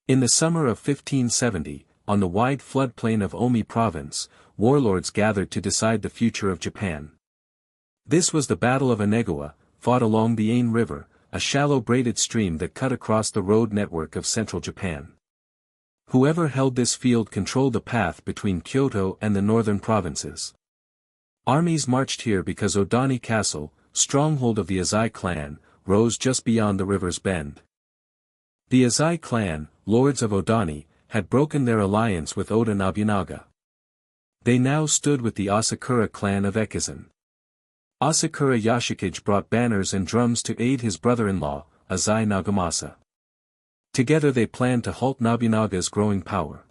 In the summer of 1570, on the wide floodplain of Omi province, warlords gathered to decide the future of Japan. This was the Battle of Anegawa, fought along the Ain River, a shallow braided stream that cut across the road network of central Japan. Whoever held this field controlled the path between Kyoto and the northern provinces. Armies marched here because Odani Castle, stronghold of the Azai clan, rose just beyond the river's bend. The Azai clan, lords of Odani, had broken their alliance with Oda Nobunaga. They now stood with the Asakura clan of Ekizen. Asakura Yoshikage brought banners and drums to aid his brother-in-law, Azai Nagamasa. Together they planned to halt Nobunaga's growing power.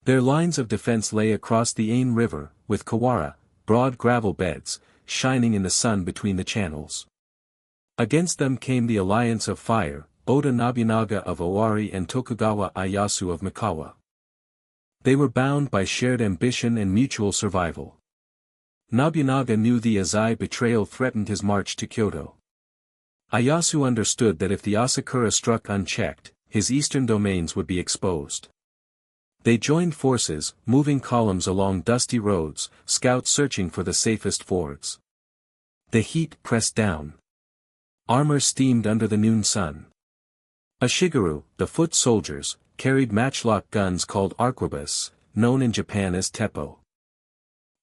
Their lines of defense lay across the Ain River, with Kawara, broad gravel beds, shining in the sun between the channels. Against them came the alliance of fire, Oda Nobunaga of Owari and Tokugawa Ieyasu of Mikawa. They were bound by shared ambition and mutual survival. Nobunaga knew the Azai betrayal threatened his march to Kyoto. Ieyasu understood that if the Asakura struck unchecked, his eastern domains would be exposed. They joined forces, moving columns along dusty roads, scouts searching for the safest fords. The heat pressed down. Armor steamed under the noon sun. Ashigaru, the foot soldiers, carried matchlock guns called arquebus, known in Japan as teppo.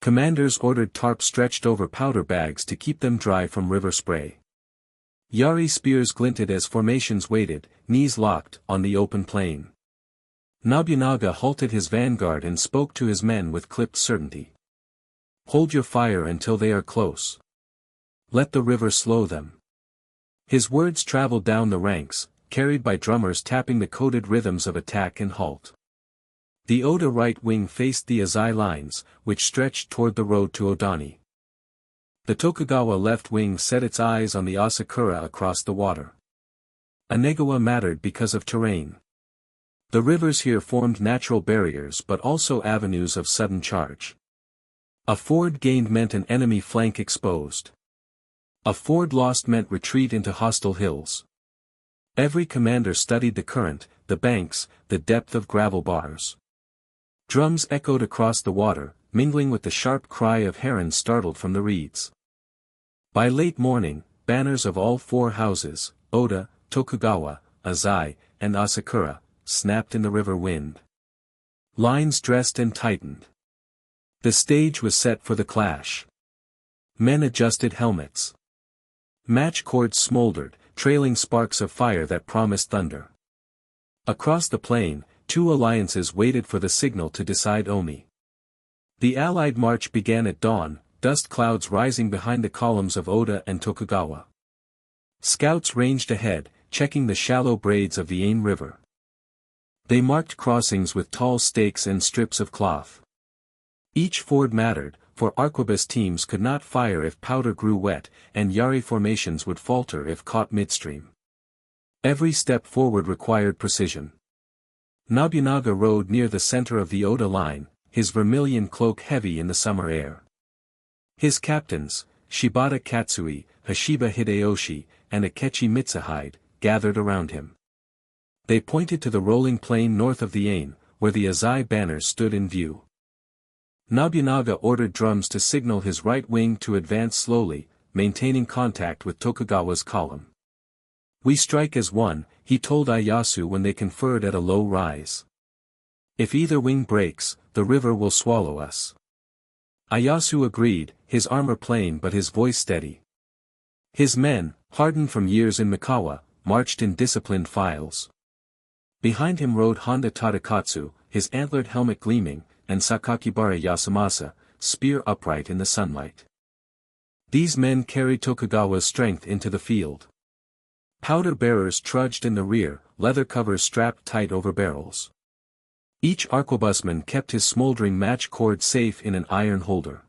Commanders ordered tarps stretched over powder bags to keep them dry from river spray. Yari spears glinted as formations waited, knees locked, on the open plain. Nobunaga halted his vanguard and spoke to his men with clipped certainty. "Hold your fire until they are close. Let the river slow them." His words traveled down the ranks, carried by drummers tapping the coded rhythms of attack and halt. The Oda right wing faced the Azai lines, which stretched toward the road to Odani. The Tokugawa left wing set its eyes on the Asakura across the water. Anegawa mattered because of terrain. The rivers here formed natural barriers but also avenues of sudden charge. A ford gained meant an enemy flank exposed. A ford lost meant retreat into hostile hills. Every commander studied the current, the banks, the depth of gravel bars. Drums echoed across the water, mingling with the sharp cry of herons startled from the reeds. By late morning, banners of all four houses, Oda, Tokugawa, Azai, and Asakura, snapped in the river wind. Lines dressed and tightened. The stage was set for the clash. Men adjusted helmets. Match cords smoldered, trailing sparks of fire that promised thunder. Across the plain, two alliances waited for the signal to decide Omi. The Allied march began at dawn, dust clouds rising behind the columns of Oda and Tokugawa. Scouts ranged ahead, checking the shallow braids of the Ain River. They marked crossings with tall stakes and strips of cloth. Each ford mattered, for arquebus teams could not fire if powder grew wet, and Yari formations would falter if caught midstream. Every step forward required precision. Nobunaga rode near the center of the Oda line, his vermilion cloak heavy in the summer air. His captains, Shibata Katsui, Hashiba Hideyoshi, and Akechi Mitsuhide, gathered around him. They pointed to the rolling plain north of the Ain, where the Azai banners stood in view. Nobunaga ordered drums to signal his right wing to advance slowly, maintaining contact with Tokugawa's column. "We strike as one," he told Ieyasu when they conferred at a low rise. "If either wing breaks, the river will swallow us." Ieyasu agreed, his armor plain but his voice steady. His men, hardened from years in Mikawa, marched in disciplined files. Behind him rode Honda Tadakatsu, his antlered helmet gleaming, and Sakakibara Yasumasa, spear upright in the sunlight. These men carried Tokugawa's strength into the field. Powder bearers trudged in the rear, leather covers strapped tight over barrels. Each arquebusman kept his smoldering match cord safe in an iron holder.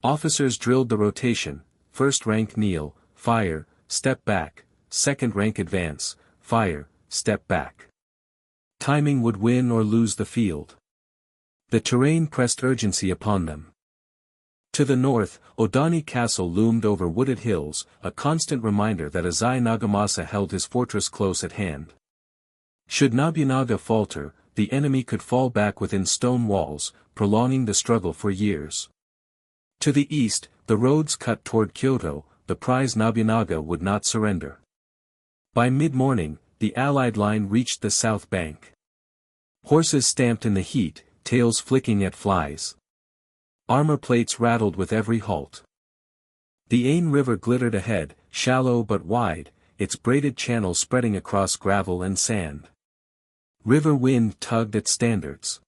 Officers drilled the rotation: first rank kneel, fire, step back; second rank advance, fire, step back. Timing would win or lose the field. The terrain pressed urgency upon them. To the north, Odani Castle loomed over wooded hills, a constant reminder that Azai Nagamasa held his fortress close at hand. Should Nobunaga falter, the enemy could fall back within stone walls, prolonging the struggle for years. To the east, the roads cut toward Kyoto, the prize Nobunaga would not surrender. By mid-morning, the Allied line reached the south bank. Horses stamped in the heat, tails flicking at flies. Armor plates rattled with every halt. The Ain River glittered ahead, shallow but wide, its braided channel spreading across gravel and sand. River wind tugged at standards.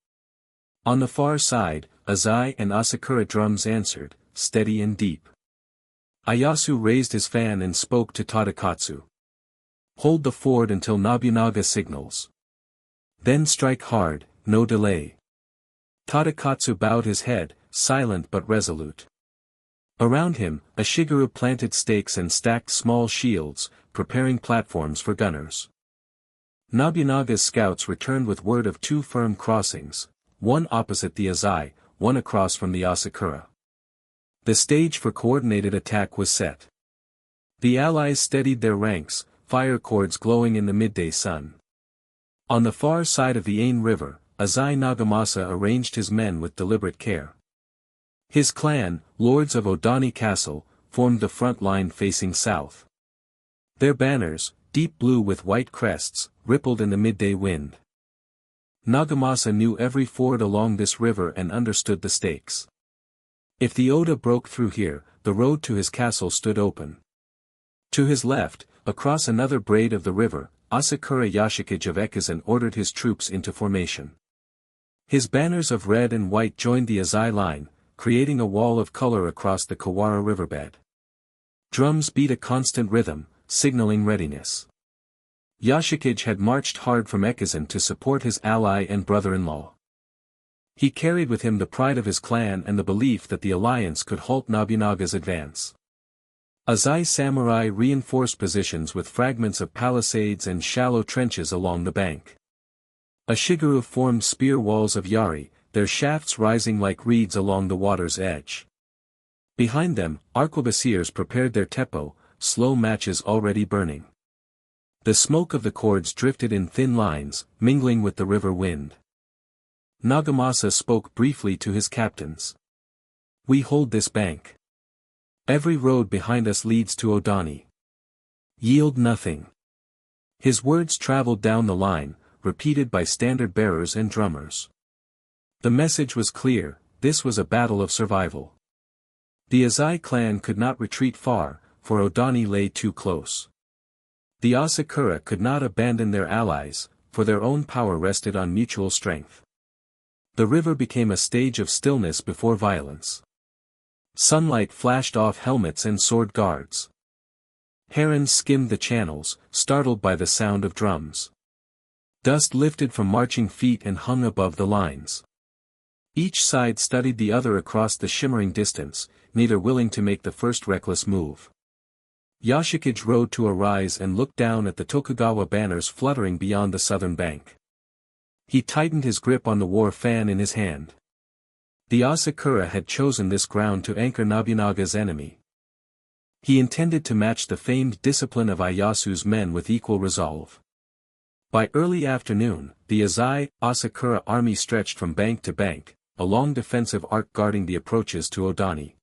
On the far side, Azai and Asakura drums answered, steady and deep. Ieyasu raised his fan and spoke to Tadakatsu. Hold the ford until Nobunaga signals. Then strike hard, no delay. Tadakatsu bowed his head, silent but resolute. Around him, a Shigeru planted stakes and stacked small shields, preparing platforms for gunners. Nobunaga's scouts returned with word of 2 firm crossings, one opposite the Azai, one across from the Asakura. The stage for coordinated attack was set. The allies steadied their ranks, fire cords glowing in the midday sun. On the far side of the Ain River, Azai Nagamasa arranged his men with deliberate care. His clan, lords of Odani Castle, formed the front line facing south. Their banners, deep blue with white crests, rippled in the midday wind. Nagamasa knew every ford along this river and understood the stakes. If the Oda broke through here, the road to his castle stood open. To his left, across another braid of the river, Asakura Yoshikage of Ekizen ordered his troops into formation. His banners of red and white joined the Azai line, creating a wall of color across the Kawara riverbed. Drums beat a constant rhythm, signaling readiness. Yoshikage had marched hard from Ekizen to support his ally and brother-in-law. He carried with him the pride of his clan and the belief that the alliance could halt Nobunaga's advance. Azai samurai reinforced positions with fragments of palisades and shallow trenches along the bank. A Shigeru formed spear walls of yari, their shafts rising like reeds along the water's edge. Behind them, arquebusiers prepared their teppo, slow matches already burning. The smoke of the cords drifted in thin lines, mingling with the river wind. Nagamasa spoke briefly to his captains. We hold this bank. Every road behind us leads to Odani. Yield nothing. His words traveled down the line, repeated by standard-bearers and drummers. The message was clear, this was a battle of survival. The Azai clan could not retreat far, for Odani lay too close. The Asakura could not abandon their allies, for their own power rested on mutual strength. The river became a stage of stillness before violence. Sunlight flashed off helmets and sword guards. Herons skimmed the channels, startled by the sound of drums. Dust lifted from marching feet and hung above the lines. Each side studied the other across the shimmering distance, neither willing to make the first reckless move. Yoshikage rode to a rise and looked down at the Tokugawa banners fluttering beyond the southern bank. He tightened his grip on the war fan in his hand. The Asakura had chosen this ground to anchor Nobunaga's enemy. He intended to match the famed discipline of Ieyasu's men with equal resolve. By early afternoon, the Azai, Asakura army stretched from bank to bank, a long defensive arc guarding the approaches to Odani.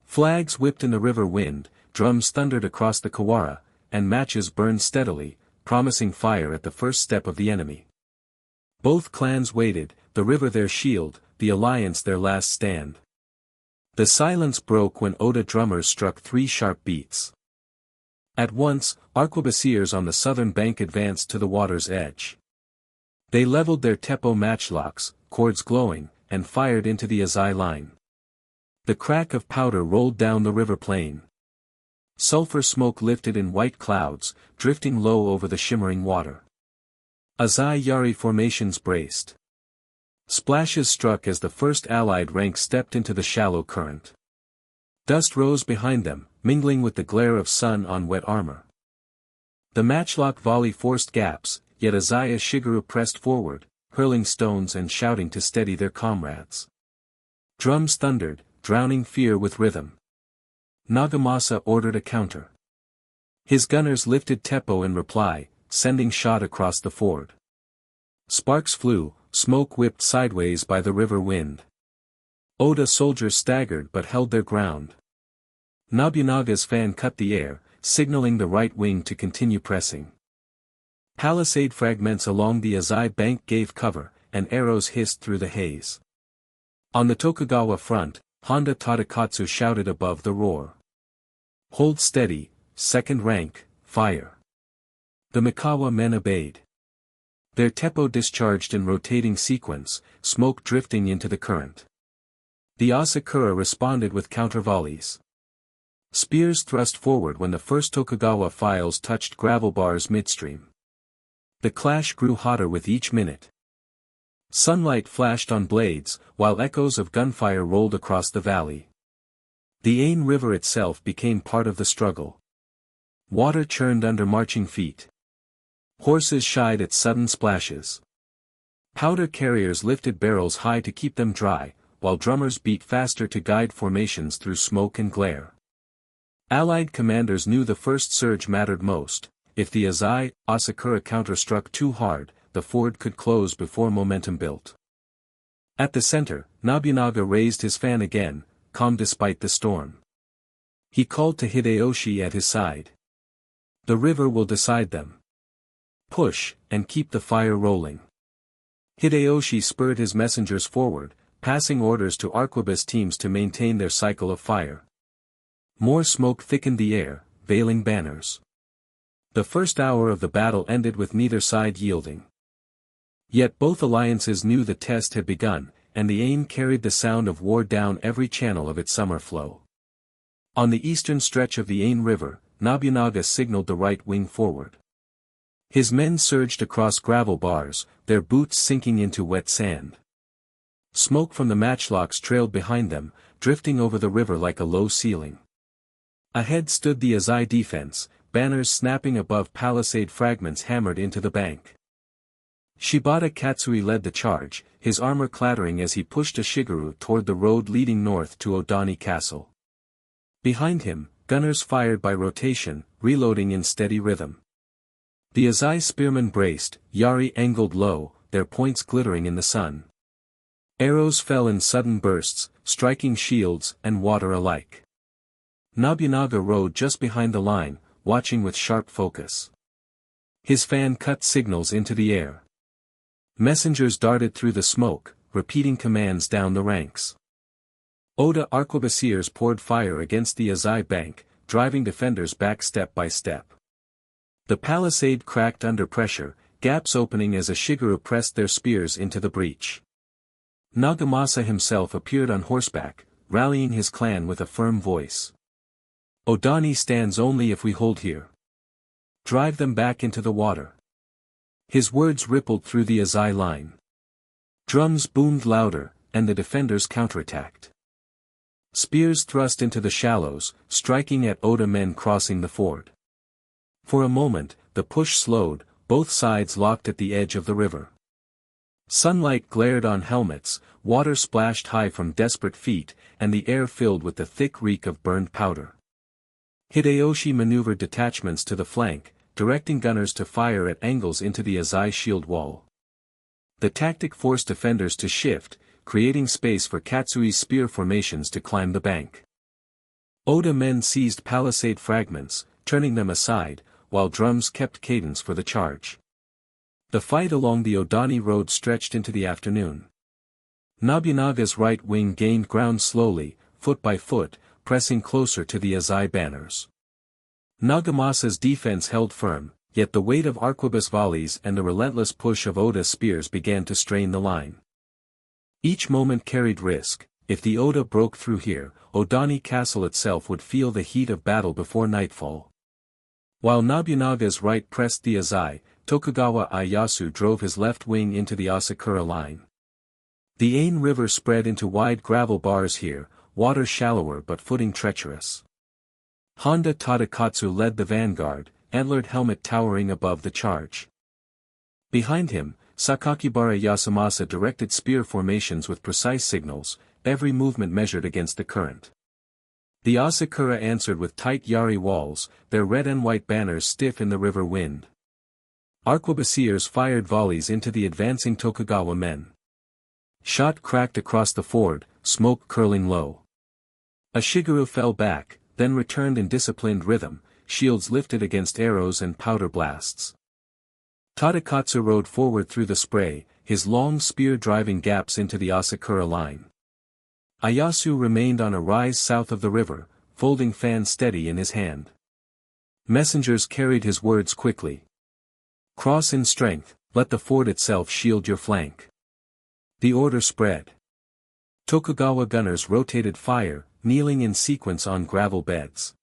Flags whipped in the river wind, drums thundered across the Kawara, and matches burned steadily, promising fire at the first step of the enemy. Both clans waited, the river their shield, the alliance their last stand. The silence broke when Oda drummers struck 3 sharp beats. At once, arquebusiers on the southern bank advanced to the water's edge. They leveled their teppo matchlocks, cords glowing, and fired into the Azai line. The crack of powder rolled down the river plain. Sulfur smoke lifted in white clouds, drifting low over the shimmering water. Azai yari formations braced. Splashes struck as the first allied rank stepped into the shallow current. Dust rose behind them, mingling with the glare of sun on wet armor. The matchlock volley forced gaps, yet Azai's Shigeru pressed forward, hurling stones and shouting to steady their comrades. Drums thundered, drowning fear with rhythm. Nagamasa ordered a counter. His gunners lifted teppo in reply, sending shot across the ford. Sparks flew, smoke whipped sideways by the river wind. Oda soldiers staggered but held their ground. Nobunaga's fan cut the air, signaling the right wing to continue pressing. Palisade fragments along the Azai bank gave cover, and arrows hissed through the haze. On the Tokugawa front, Honda Tadakatsu shouted above the roar. "Hold steady, second rank, fire." The Mikawa men obeyed. Their teppo discharged in rotating sequence, smoke drifting into the current. The Asakura responded with counter-volleys. Spears thrust forward when the first Tokugawa files touched gravel bars midstream. The clash grew hotter with each minute. Sunlight flashed on blades, while echoes of gunfire rolled across the valley. The Ain River itself became part of the struggle. Water churned under marching feet. Horses shied at sudden splashes. Powder carriers lifted barrels high to keep them dry, while drummers beat faster to guide formations through smoke and glare. Allied commanders knew the first surge mattered most. If the Azai, Asakura counter-struck too hard, the ford could close before momentum built. At the center, Nobunaga raised his fan again, calm despite the storm. He called to Hideyoshi at his side. "The river will decide them. Push, and keep the fire rolling." Hideyoshi spurred his messengers forward, passing orders to arquebus teams to maintain their cycle of fire. More smoke thickened the air, veiling banners. The first hour of the battle ended with neither side yielding. Yet both alliances knew the test had begun, and the Ain carried the sound of war down every channel of its summer flow. On the eastern stretch of the Ain River, Nobunaga signaled the right wing forward. His men surged across gravel bars, their boots sinking into wet sand. Smoke from the matchlocks trailed behind them, drifting over the river like a low ceiling. Ahead stood the Azai defense, banners snapping above palisade fragments hammered into the bank. Shibata Katsui led the charge, his armor clattering as he pushed a Shigeru toward the road leading north to Odani Castle. Behind him, gunners fired by rotation, reloading in steady rhythm. The Azai spearmen braced, yari angled low, their points glittering in the sun. Arrows fell in sudden bursts, striking shields and water alike. Nobunaga rode just behind the line, watching with sharp focus. His fan cut signals into the air. Messengers darted through the smoke, repeating commands down the ranks. Oda arquebusiers poured fire against the Azai bank, driving defenders back step by step. The palisade cracked under pressure, gaps opening as a Shigeru pressed their spears into the breach. Nagamasa himself appeared on horseback, rallying his clan with a firm voice. "Odani stands only if we hold here. Drive them back into the water." His words rippled through the Azai line. Drums boomed louder, and the defenders counterattacked. Spears thrust into the shallows, striking at Oda men crossing the ford. For a moment, the push slowed, both sides locked at the edge of the river. Sunlight glared on helmets, water splashed high from desperate feet, and the air filled with the thick reek of burned powder. Hideyoshi maneuvered detachments to the flank, directing gunners to fire at angles into the Azai shield wall. The tactic forced defenders to shift, creating space for Katsui's spear formations to climb the bank. Oda men seized palisade fragments, turning them aside, while drums kept cadence for the charge. The fight along the Odani road stretched into the afternoon. Nobunaga's right wing gained ground slowly, foot by foot, pressing closer to the Azai banners. Nagamasa's defense held firm, yet the weight of arquebus volleys and the relentless push of Oda's spears began to strain the line. Each moment carried risk. If the Oda broke through here, Odani Castle itself would feel the heat of battle before nightfall. While Nobunaga's right pressed the Azai, Tokugawa Ieyasu drove his left wing into the Asakura line. The Ain River spread into wide gravel bars here, water shallower but footing treacherous. Honda Tadakatsu led the vanguard, antlered helmet towering above the charge. Behind him, Sakakibara Yasumasa directed spear formations with precise signals, every movement measured against the current. The Asakura answered with tight yari walls, their red and white banners stiff in the river wind. Arquebusiers fired volleys into the advancing Tokugawa men. Shot cracked across the ford, smoke curling low. A Shigeru fell back, then returned in disciplined rhythm, shields lifted against arrows and powder blasts. Tadakatsu rode forward through the spray, his long spear driving gaps into the Asakura line. Ieyasu remained on a rise south of the river, folding fan steady in his hand. Messengers carried his words quickly. Cross in strength, let the fort itself shield your flank. The order spread. Tokugawa gunners rotated fire, kneeling in sequence on gravel beds.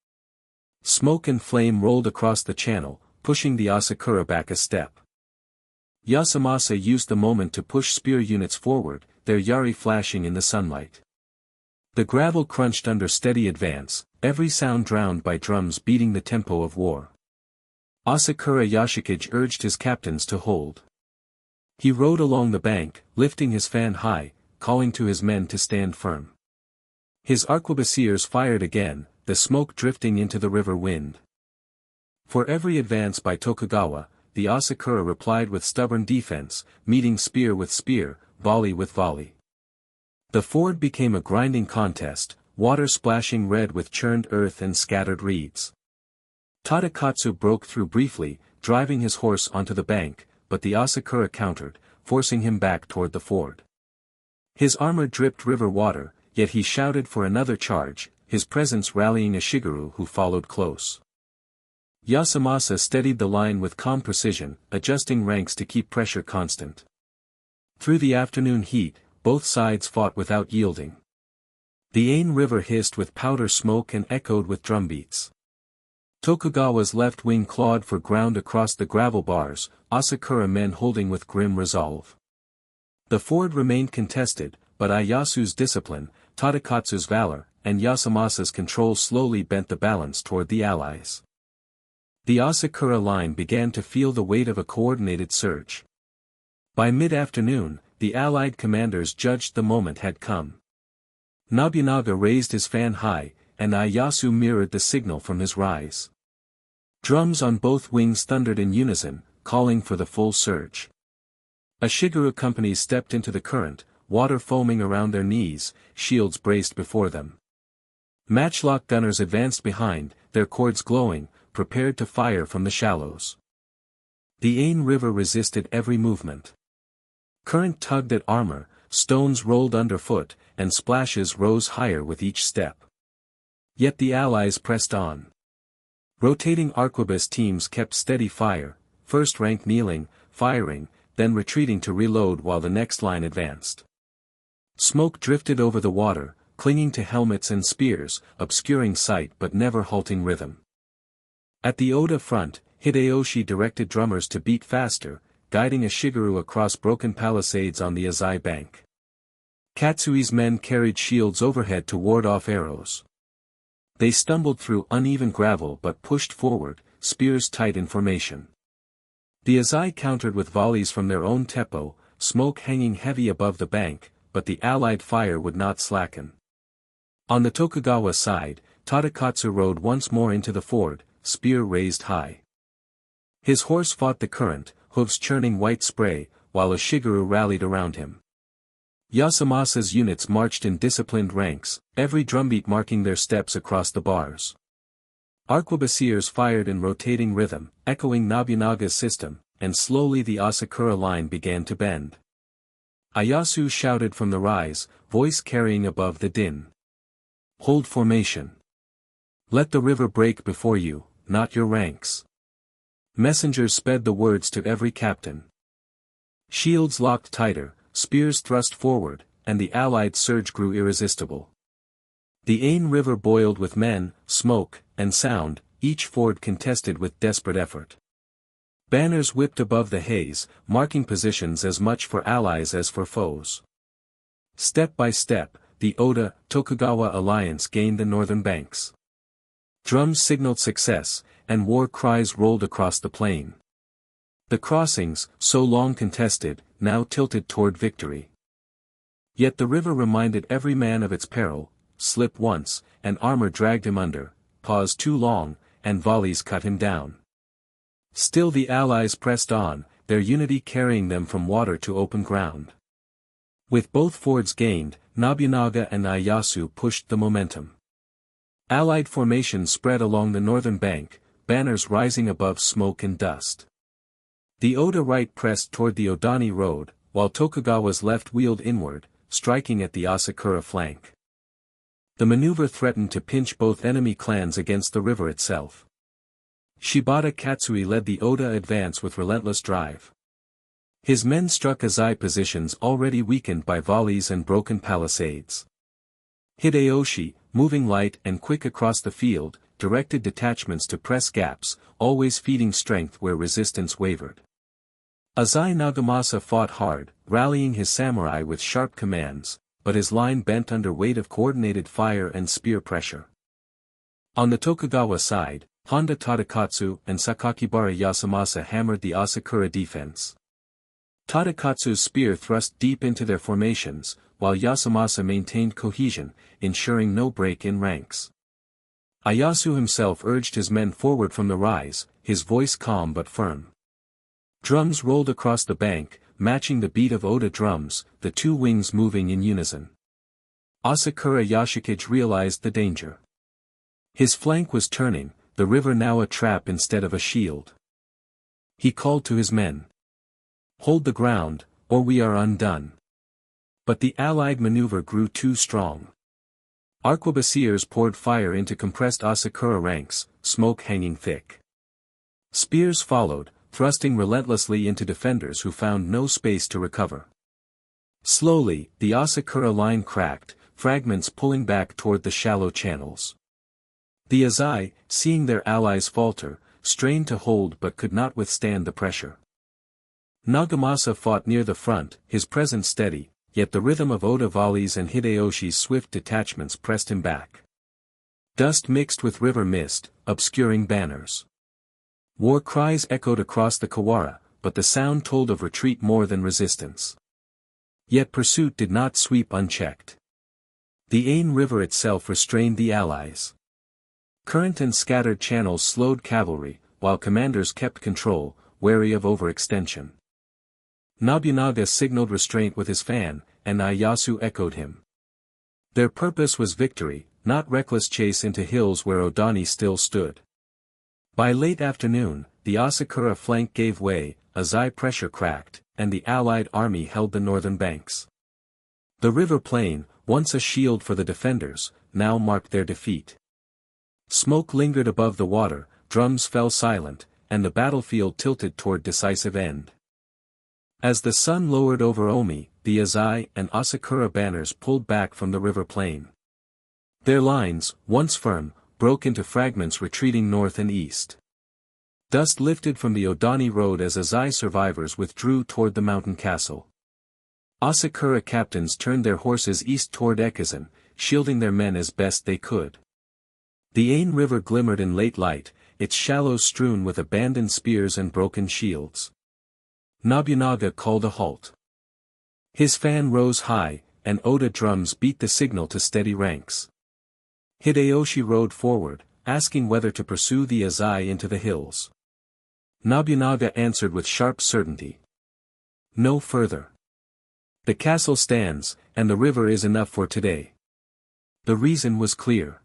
Smoke and flame rolled across the channel, pushing the Asakura back a step. Nagamasa used the moment to push spear units forward, their yari flashing in the sunlight. The gravel crunched under steady advance, every sound drowned by drums beating the tempo of war. Asakura Yoshikage urged his captains to hold. He rode along the bank, lifting his fan high, calling to his men to stand firm. His arquebusiers fired again, the smoke drifting into the river wind. For every advance by Tokugawa, the Asakura replied with stubborn defense, meeting spear with spear, volley with volley. The ford became a grinding contest, water splashing red with churned earth and scattered reeds. Tadakatsu broke through briefly, driving his horse onto the bank, but the Asakura countered, forcing him back toward the ford. His armor dripped river water, yet he shouted for another charge, his presence rallying a Shigeru who followed close. Nagamasa steadied the line with calm precision, adjusting ranks to keep pressure constant. Through the afternoon heat, both sides fought without yielding. The Ain River hissed with powder smoke and echoed with drumbeats. Tokugawa's left wing clawed for ground across the gravel bars, Asakura men holding with grim resolve. The ford remained contested, but Ieyasu's discipline, Tadakatsu's valor, and Nagamasa's control slowly bent the balance toward the allies. The Asakura line began to feel the weight of a coordinated surge. By mid-afternoon, the allied commanders judged the moment had come. Nobunaga raised his fan high, and Ieyasu mirrored the signal from his rise. Drums on both wings thundered in unison, calling for the full surge. A Shigeru company stepped into the current, water foaming around their knees, shields braced before them. Matchlock gunners advanced behind, their cords glowing, prepared to fire from the shallows. The Ain River resisted every movement. Current tugged at armor, stones rolled underfoot, and splashes rose higher with each step. Yet the allies pressed on. Rotating arquebus teams kept steady fire, first rank kneeling, firing, then retreating to reload while the next line advanced. Smoke drifted over the water, clinging to helmets and spears, obscuring sight but never halting rhythm. At the Oda front, Hideyoshi directed drummers to beat faster, guiding a Shigeru across broken palisades on the Azai bank. Katsui's men carried shields overhead to ward off arrows. They stumbled through uneven gravel but pushed forward, spears tight in formation. The Azai countered with volleys from their own teppo, smoke hanging heavy above the bank, but the allied fire would not slacken. On the Tokugawa side, Tadakatsu rode once more into the ford, spear raised high. His horse fought the current, hoofs churning white spray, while a Shigeru rallied around him. Nagamasa's units marched in disciplined ranks, every drumbeat marking their steps across the bars. Arquebusiers fired in rotating rhythm, echoing Nobunaga's system, and slowly the Asakura line began to bend. Ieyasu shouted from the rise, voice carrying above the din. Hold formation. Let the river break before you, not your ranks. Messengers sped the words to every captain. Shields locked tighter, spears thrust forward, and the allied surge grew irresistible. The Ain River boiled with men, smoke, and sound, each ford contested with desperate effort. Banners whipped above the haze, marking positions as much for allies as for foes. Step by step, the Oda-Tokugawa alliance gained the northern banks. Drums signaled success, and war cries rolled across the plain. The crossings, so long contested, now tilted toward victory. Yet the river reminded every man of its peril, slip once, and armor dragged him under, pause too long, and volleys cut him down. Still the allies pressed on, their unity carrying them from water to open ground. With both fords gained, Nobunaga and Ieyasu pushed the momentum. Allied formations spread along the northern bank, banners rising above smoke and dust. The Oda right pressed toward the Odani road, while Tokugawa's left wheeled inward, striking at the Asakura flank. The maneuver threatened to pinch both enemy clans against the river itself. Shibata Katsui led the Oda advance with relentless drive. His men struck Azai positions already weakened by volleys and broken palisades. Hideyoshi, moving light and quick across the field, directed detachments to press gaps, always feeding strength where resistance wavered. Azai Nagamasa fought hard, rallying his samurai with sharp commands, but his line bent under weight of coordinated fire and spear pressure. On the Tokugawa side, Honda Tadakatsu and Sakakibara Yasumasa hammered the Asakura defense. Tadakatsu's spear thrust deep into their formations, while Yasumasa maintained cohesion, ensuring no break in ranks. Ieyasu himself urged his men forward from the rise, his voice calm but firm. Drums rolled across the bank, matching the beat of Oda drums, the two wings moving in unison. Asakura Yoshikage realized the danger. His flank was turning, the river now a trap instead of a shield. He called to his men. "Hold the ground, or we are undone." But the allied maneuver grew too strong. Arquebusiers poured fire into compressed Asakura ranks, smoke hanging thick. Spears followed, thrusting relentlessly into defenders who found no space to recover. Slowly, the Asakura line cracked, fragments pulling back toward the shallow channels. The Azai, seeing their allies falter, strained to hold but could not withstand the pressure. Nagamasa fought near the front, his presence steady, yet the rhythm of Oda volleys and Hideyoshi's swift detachments pressed him back. Dust mixed with river mist, obscuring banners. War cries echoed across the Kawara, but the sound told of retreat more than resistance. Yet pursuit did not sweep unchecked. The Ain River itself restrained the allies. Current and scattered channels slowed cavalry, while commanders kept control, wary of overextension. Nobunaga signaled restraint with his fan, and Ieyasu echoed him. Their purpose was victory, not reckless chase into hills where Odani still stood. By late afternoon, the Asakura flank gave way, Azai pressure cracked, and the allied army held the northern banks. The river plain, once a shield for the defenders, now marked their defeat. Smoke lingered above the water, drums fell silent, and the battlefield tilted toward decisive end. As the sun lowered over Omi, the Azai and Asakura banners pulled back from the river plain. Their lines, once firm, broke into fragments retreating north and east. Dust lifted from the Odani road as Azai survivors withdrew toward the mountain castle. Asakura captains turned their horses east toward Ekizan, shielding their men as best they could. The Ain River glimmered in late light, its shallows strewn with abandoned spears and broken shields. Nobunaga called a halt. His fan rose high, and Oda drums beat the signal to steady ranks. Hideyoshi rode forward, asking whether to pursue the Azai into the hills. Nobunaga answered with sharp certainty. "No further. The castle stands, and the river is enough for today." The reason was clear.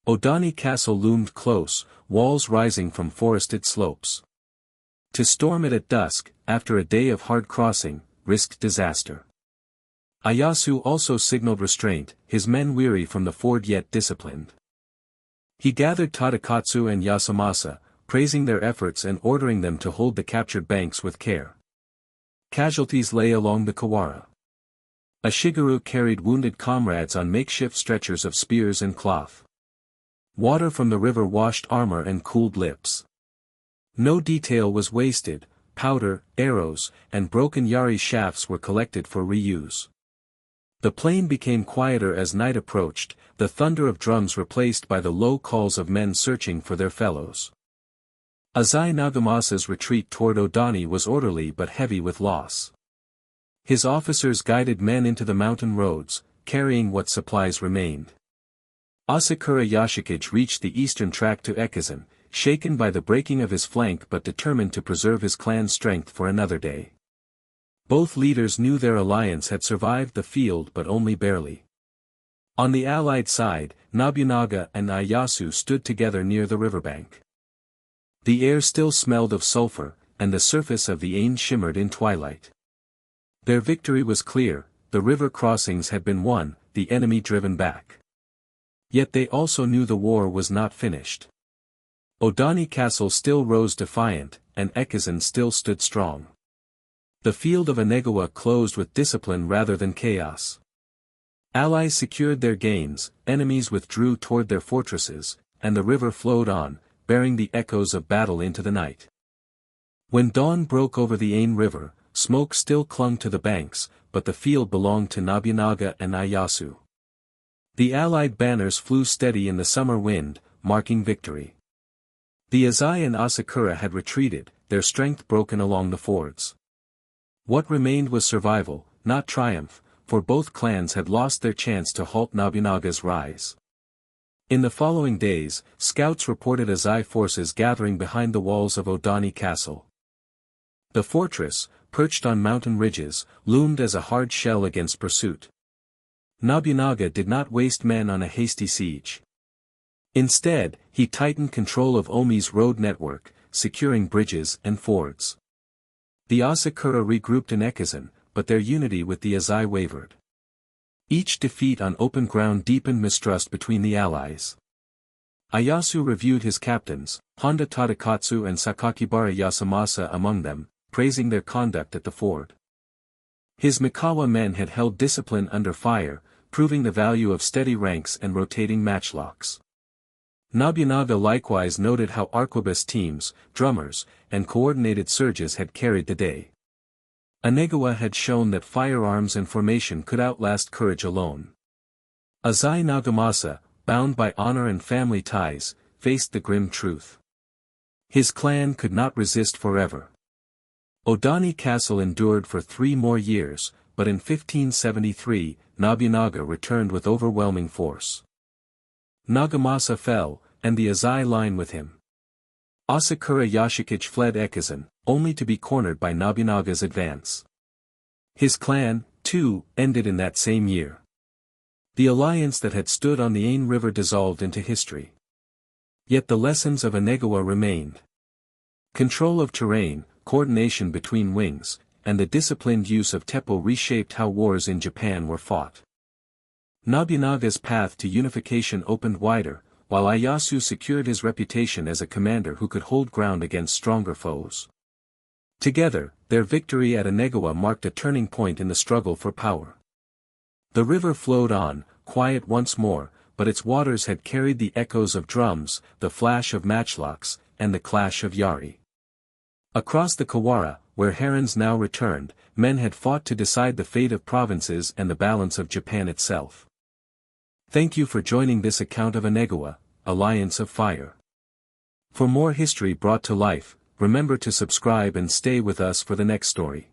Odani Castle loomed close, walls rising from forested slopes. To storm it at dusk, after a day of hard crossing, risked disaster. Ieyasu also signaled restraint, his men weary from the ford yet disciplined. He gathered Tadakatsu and Yasumasa, praising their efforts and ordering them to hold the captured banks with care. Casualties lay along the Kawara. Ashigaru carried wounded comrades on makeshift stretchers of spears and cloth. Water from the river washed armor and cooled lips. No detail was wasted, powder, arrows, and broken yari shafts were collected for reuse. The plain became quieter as night approached, the thunder of drums replaced by the low calls of men searching for their fellows. Azai Nagamasa's retreat toward Odani was orderly but heavy with loss. His officers guided men into the mountain roads, carrying what supplies remained. Asakura Yoshikage reached the eastern track to Ekizan, shaken by the breaking of his flank but determined to preserve his clan's strength for another day. Both leaders knew their alliance had survived the field but only barely. On the allied side, Nobunaga and Ieyasu stood together near the riverbank. The air still smelled of sulfur, and the surface of the Ain shimmered in twilight. Their victory was clear, the river crossings had been won, the enemy driven back. Yet they also knew the war was not finished. Odani Castle still rose defiant, and Ekizan still stood strong. The field of Anegawa closed with discipline rather than chaos. Allies secured their gains, enemies withdrew toward their fortresses, and the river flowed on, bearing the echoes of battle into the night. When dawn broke over the Ain River, smoke still clung to the banks, but the field belonged to Nobunaga and Ieyasu. The allied banners flew steady in the summer wind, marking victory. The Azai and Asakura had retreated, their strength broken along the fords. What remained was survival, not triumph, for both clans had lost their chance to halt Nobunaga's rise. In the following days, scouts reported Azai forces gathering behind the walls of Odani Castle. The fortress, perched on mountain ridges, loomed as a hard shell against pursuit. Nobunaga did not waste men on a hasty siege. Instead, he tightened control of Omi's road network, securing bridges and fords. The Asakura regrouped in Ekizan, but their unity with the Azai wavered. Each defeat on open ground deepened mistrust between the allies. Ieyasu reviewed his captains, Honda Tadakatsu and Sakakibara Yasamasa among them, praising their conduct at the ford. His Mikawa men had held discipline under fire, proving the value of steady ranks and rotating matchlocks. Nobunaga likewise noted how arquebus teams, drummers, and coordinated surges had carried the day. Anegawa had shown that firearms and formation could outlast courage alone. Azai Nagamasa, bound by honor and family ties, faced the grim truth. His clan could not resist forever. Odani Castle endured for 3 more years, but in 1573, Nobunaga returned with overwhelming force. Nagamasa fell, and the Azai line with him. Asakura Yoshikage fled Ekizan, only to be cornered by Nobunaga's advance. His clan, too, ended in that same year. The alliance that had stood on the Ain River dissolved into history. Yet the lessons of Anegawa remained. Control of terrain, coordination between wings, and the disciplined use of teppo reshaped how wars in Japan were fought. Nobunaga's path to unification opened wider, while Ieyasu secured his reputation as a commander who could hold ground against stronger foes. Together, their victory at Anegawa marked a turning point in the struggle for power. The river flowed on, quiet once more, but its waters had carried the echoes of drums, the flash of matchlocks, and the clash of yari. Across the Kawara, where herons now returned, men had fought to decide the fate of provinces and the balance of Japan itself. Thank you for joining this account of Anegawa, Alliance of Fire. For more history brought to life, remember to subscribe and stay with us for the next story.